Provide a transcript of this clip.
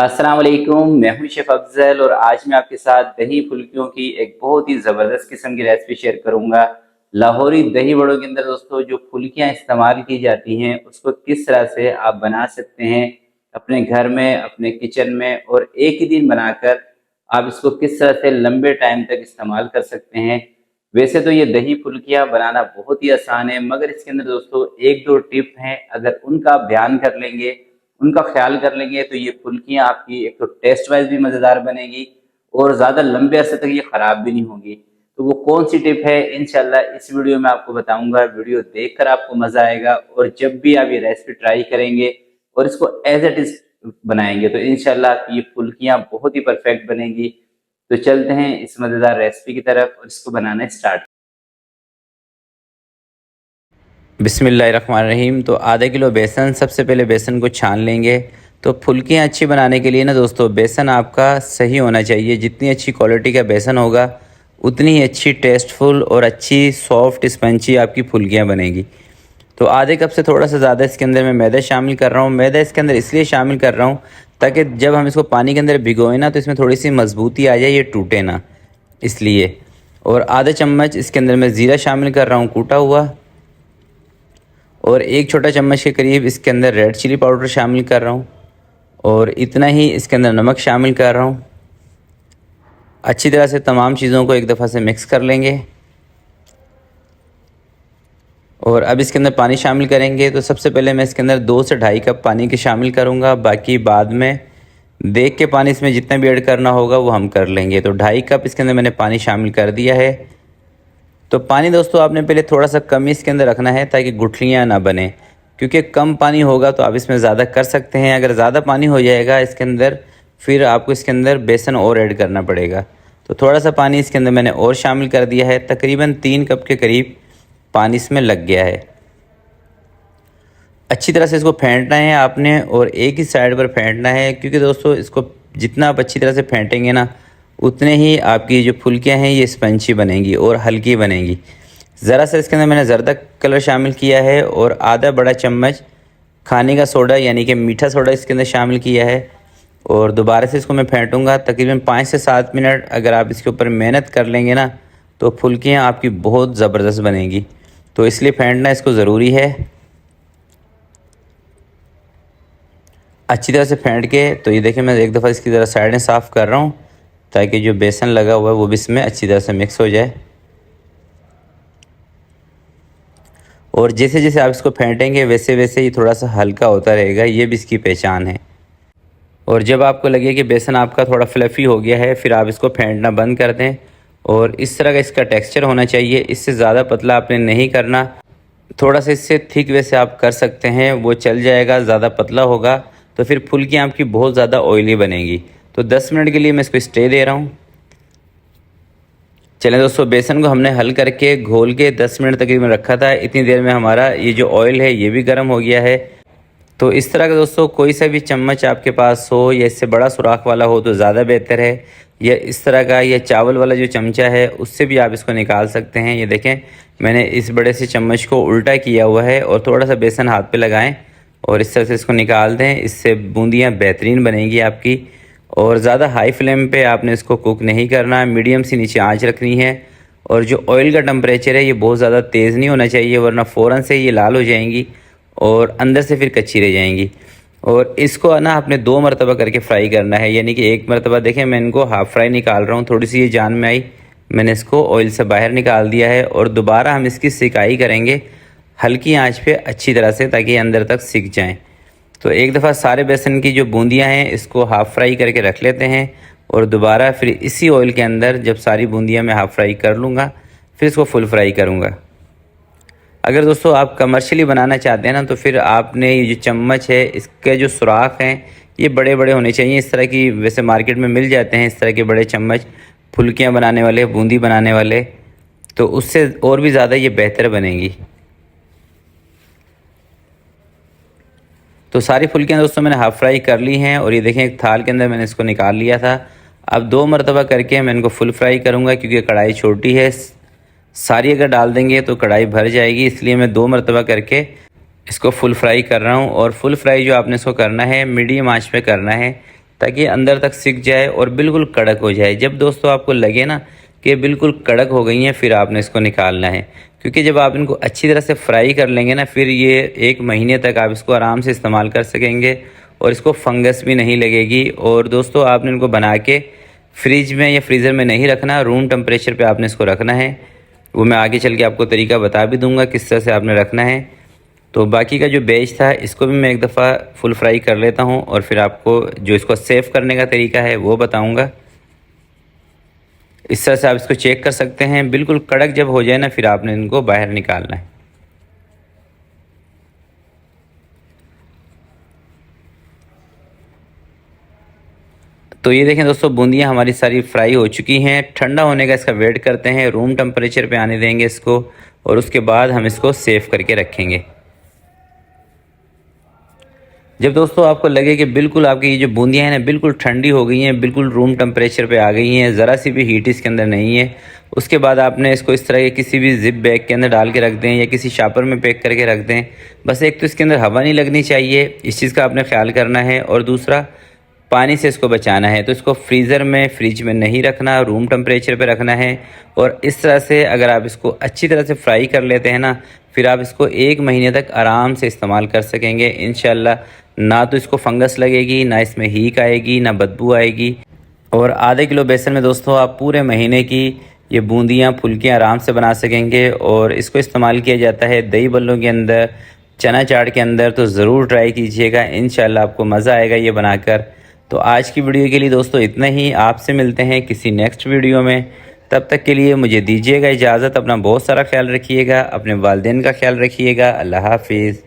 अस्सलाम वालेकुम। मैं हूं शेफ अफजल और आज मैं आपके साथ दही फुल्कियों की एक बहुत ही ज़बरदस्त किस्म की रेसिपी शेयर करूंगा। लाहौरी दही बड़ों के अंदर दोस्तों जो फुल्कियां इस्तेमाल की जाती हैं उसको किस तरह से आप बना सकते हैं अपने घर में, अपने किचन में, और एक ही दिन बनाकर आप इसको किस तरह से लंबे टाइम तक इस्तेमाल कर सकते हैं। वैसे तो ये दही फुल्कियां बनाना बहुत ही आसान है, मगर इसके अंदर दोस्तों एक दो टिप हैं, अगर उनका आप ध्यान कर लेंगे, उनका ख्याल कर लेंगे तो ये फुल्कियां आपकी एक तो टेस्ट वाइज भी मज़ेदार बनेगी और ज़्यादा लंबे अरसे तक ये ख़राब भी नहीं होगी। तो वो कौन सी टिप है इंशाल्लाह इस वीडियो में आपको बताऊंगा। वीडियो देखकर आपको मज़ा आएगा और जब भी आप ये रेसिपी ट्राई करेंगे और इसको एज इट इज़ बनाएंगे तो इंशाल्लाह आपकी ये फुल्कियां बहुत ही परफेक्ट बनेगी। तो चलते हैं इस मज़ेदार रेसिपी की तरफ और इसको बनाना स्टार्ट। बिस्मिल्लाहिर्रहमानिर्रहीम। तो आधा किलो बेसन, सबसे पहले बेसन को छान लेंगे। तो फुल्कियाँ अच्छी बनाने के लिए ना दोस्तों बेसन आपका सही होना चाहिए। जितनी अच्छी क्वालिटी का बेसन होगा उतनी ही अच्छी टेस्टफुल और अच्छी सॉफ्ट स्पंची आपकी फुल्कियाँ बनेगी। तो आधे कप से थोड़ा सा ज़्यादा इसके अंदर मैं मैदा शामिल कर रहा हूँ। मैदा इसके अंदर इसलिए शामिल कर रहा हूँ ताकि जब हम इसको पानी के अंदर भिगोएं ना तो इसमें थोड़ी सी मजबूती आ जाए, ये टूटे ना, इसलिए। और आधा चम्मच इसके अंदर मैं ज़ीरा शामिल कर रहा हूँ कूटा हुआ, और एक छोटा चम्मच के करीब इसके अंदर रेड चिली पाउडर शामिल कर रहा हूँ, और इतना ही इसके अंदर नमक शामिल कर रहा हूँ। अच्छी तरह से तमाम चीज़ों को एक दफ़ा से मिक्स कर लेंगे। और अब इसके अंदर पानी शामिल करेंगे। तो सबसे पहले मैं इसके अंदर 2 से ढाई कप पानी के शामिल करूँगा, बाकी बाद में देख के पानी इसमें जितना भी ऐड करना होगा वो हम कर लेंगे। तो 2.5 कप इसके अंदर मैंने पानी शामिल कर दिया है। तो पानी दोस्तों आपने पहले थोड़ा सा कम ही इसके अंदर रखना है ताकि गुठलियाँ ना बने, क्योंकि कम पानी होगा तो आप इसमें ज़्यादा कर सकते हैं। अगर ज़्यादा पानी हो जाएगा इसके अंदर फिर आपको इसके अंदर बेसन और ऐड करना पड़ेगा। तो थोड़ा सा पानी इसके अंदर मैंने और शामिल कर दिया है। तकरीबन 3 कप के करीब पानी इसमें लग गया है। अच्छी तरह से इसको फेंटना है आपने, और एक ही साइड पर फेंटना है, क्योंकि दोस्तों इसको जितना आप अच्छी तरह से फेंटेंगे ना उतने ही आपकी जो फुल्कियाँ हैं ये स्पंची बनेंगी और हल्की बनेंगी। ज़रा सा इसके अंदर मैंने जर्दा कलर शामिल किया है और आधा बड़ा चम्मच खाने का सोडा यानी कि मीठा सोडा इसके अंदर शामिल किया है। और दोबारा से इसको मैं फेंटूंगा तकरीबन 5 से 7 मिनट। अगर आप इसके ऊपर मेहनत कर लेंगे ना तो फुल्कियाँ आपकी बहुत ज़बरदस्त बनेंगी। तो इसलिए फेंटना इसको ज़रूरी है। अच्छी तरह से फेंट के तो ये देखिए मैं एक दफ़ा इसकी ज़रा साइडें साफ़ कर रहा हूँ ताकि जो बेसन लगा हुआ है वो भी इसमें अच्छी तरह से मिक्स हो जाए। और जैसे जैसे आप इसको फेंटेंगे वैसे वैसे ये थोड़ा सा हल्का होता रहेगा, ये भी इसकी पहचान है। और जब आपको लगे कि बेसन आपका थोड़ा फ्लफ़ी हो गया है फिर आप इसको फेंटना बंद कर दें। और इस तरह का इसका टेक्सचर होना चाहिए, इससे ज़्यादा पतला आपने नहीं करना। थोड़ा सा इससे थिक वैसे आप कर सकते हैं, वो चल जाएगा। ज़्यादा पतला होगा तो फिर फुल्कियाँ आपकी बहुत ज़्यादा ऑयली बनेगी। तो 10 मिनट के लिए मैं इसको स्टे दे रहा हूँ। चलें दोस्तों, बेसन को हमने हल करके घोल के 10 मिनट तकरीबन रखा था। इतनी देर में हमारा ये जो ऑयल है ये भी गर्म हो गया है। तो इस तरह का दोस्तों कोई सा भी चम्मच आपके पास हो या इससे बड़ा सुराख वाला हो तो ज़्यादा बेहतर है, या इस तरह का या चावल वाला जो चमचा है उससे भी आप इसको निकाल सकते हैं। ये देखें मैंने इस बड़े से चम्मच को उल्टा किया हुआ है और थोड़ा सा बेसन हाथ पे लगाएं और इस तरह से इसको निकाल दें। इससे बूंदियाँ बेहतरीन बनेंगी आपकी। और ज़्यादा हाई फ्लेम पे आपने इसको कुक नहीं करना, मीडियम सी नीचे आंच रखनी है। और जो ऑयल का टेम्परेचर है ये बहुत ज़्यादा तेज़ नहीं होना चाहिए, वरना फ़ौरन से ये लाल हो जाएंगी और अंदर से फिर कच्ची रह जाएंगी। और इसको ना आपने 2 मरतबा करके फ्राई करना है, यानी कि एक मरतबा देखें मैं इनको हाफ़ फ्राई निकाल रहा हूँ, थोड़ी सी ये जान में आई, मैंने इसको ऑयल से बाहर निकाल दिया है। और दोबारा हम इसकी सिकाई करेंगे हल्की आंच पे अच्छी तरह से, ताकि अंदर तक सिक जाएं। तो एक दफ़ा सारे बेसन की जो बूंदियाँ हैं इसको हाफ़ फ्राई करके रख लेते हैं और दोबारा फिर इसी ऑयल के अंदर जब सारी बूंदियाँ मैं हाफ़ फ्राई कर लूँगा फिर इसको फुल फ्राई करूँगा। अगर दोस्तों आप कमर्शियली बनाना चाहते हैं ना तो फिर आपने ये जो चम्मच है इसके जो सुराख हैं ये बड़े बड़े होने चाहिए। इस तरह की वैसे मार्केट में मिल जाते हैं इस तरह के बड़े चम्मच, फुल्कियाँ बनाने वाले, बूंदी बनाने वाले, तो उससे और भी ज़्यादा ये बेहतर बनेंगी। तो सारी फुल्कियाँ दोस्तों मैंने हाफ़ फ्राई कर ली हैं और ये देखें एक थाल के अंदर मैंने इसको निकाल लिया था। अब 2 मरतबा करके मैं इनको फुल फ्राई करूँगा, क्योंकि कढ़ाई छोटी है, सारी अगर डाल देंगे तो कढ़ाई भर जाएगी, इसलिए मैं 2 मरतबा करके इसको फुल फ्राई कर रहा हूँ। और फुल फ्राई जो आपने इसको करना है मीडियम आंच पे करना है, ताकि अंदर तक सिक जाए और बिल्कुल कड़क हो जाए। जब दोस्तों आपको लगे ना कि बिल्कुल कड़क हो गई हैं, फिर आपने इसको निकालना है, क्योंकि जब आप इनको अच्छी तरह से फ्राई कर लेंगे ना, फिर ये 1 महीने तक आप इसको आराम से इस्तेमाल कर सकेंगे और इसको फंगस भी नहीं लगेगी। और दोस्तों आपने इनको बना के फ्रिज में या फ्रीज़र में नहीं रखना, रूम टेम्परेचर पे आपने इसको रखना है। वो मैं आगे चल के आपको तरीका बता भी दूंगा किस तरह से आपने रखना है। तो बाकी का जो वेज था इसको भी मैं एक दफ़ा फुल फ्राई कर लेता हूँ और फिर आपको जो इसको सेव करने का तरीका है वो बताऊँगा। इस तरह से आप इसको चेक कर सकते हैं। बिल्कुल कड़क जब हो जाए ना, फिर आपने इनको बाहर निकालना है। तो ये देखें दोस्तों, बूंदियाँ हमारी सारी फ्राई हो चुकी हैं। ठंडा होने का इसका वेट करते हैं, रूम टेम्परेचर पे आने देंगे इसको और उसके बाद हम इसको सेव करके रखेंगे। जब दोस्तों आपको लगे कि बिल्कुल आपकी ये जो बूंदियाँ हैं ना बिल्कुल ठंडी हो गई हैं, बिल्कुल रूम टेम्परेचर पे आ गई हैं, ज़रा सी भी हीट इसके अंदर नहीं है, उसके बाद आपने इसको इस तरह के किसी भी जिप बैग के अंदर डाल के रख दें या किसी शापर में पैक करके रख दें। बस एक तो इसके अंदर हवा नहीं लगनी चाहिए, इस चीज़ का आपने ख्याल करना है, और दूसरा पानी से इसको बचाना है। तो इसको फ्रीज़र में फ्रिज में नहीं रखना, रूम टेम्परेचर पे रखना है। और इस तरह से अगर आप इसको अच्छी तरह से फ्राई कर लेते हैं ना, फिर आप इसको 1 महीने तक आराम से इस्तेमाल कर सकेंगे इंशाल्लाह। ना तो इसको फंगस लगेगी, ना इसमें हीक आएगी, ना बदबू आएगी। और आधे किलो बेसन में दोस्तों आप पूरे महीने की ये बूंदियाँ फुल्कियाँ आराम से बना सकेंगे। और इसको इस्तेमाल किया जाता है दही बल्लों के अंदर, चना चाट के अंदर। तो ज़रूर ट्राई कीजिएगा, इंशाल्लाह आपको मज़ा आएगा ये बनाकर। तो आज की वीडियो के लिए दोस्तों इतना ही। आपसे मिलते हैं किसी नेक्स्ट वीडियो में। तब तक के लिए मुझे दीजिएगा इजाज़त। अपना बहुत सारा ख्याल रखिएगा, अपने वालिदैन का ख्याल रखिएगा। अल्लाह हाफिज़।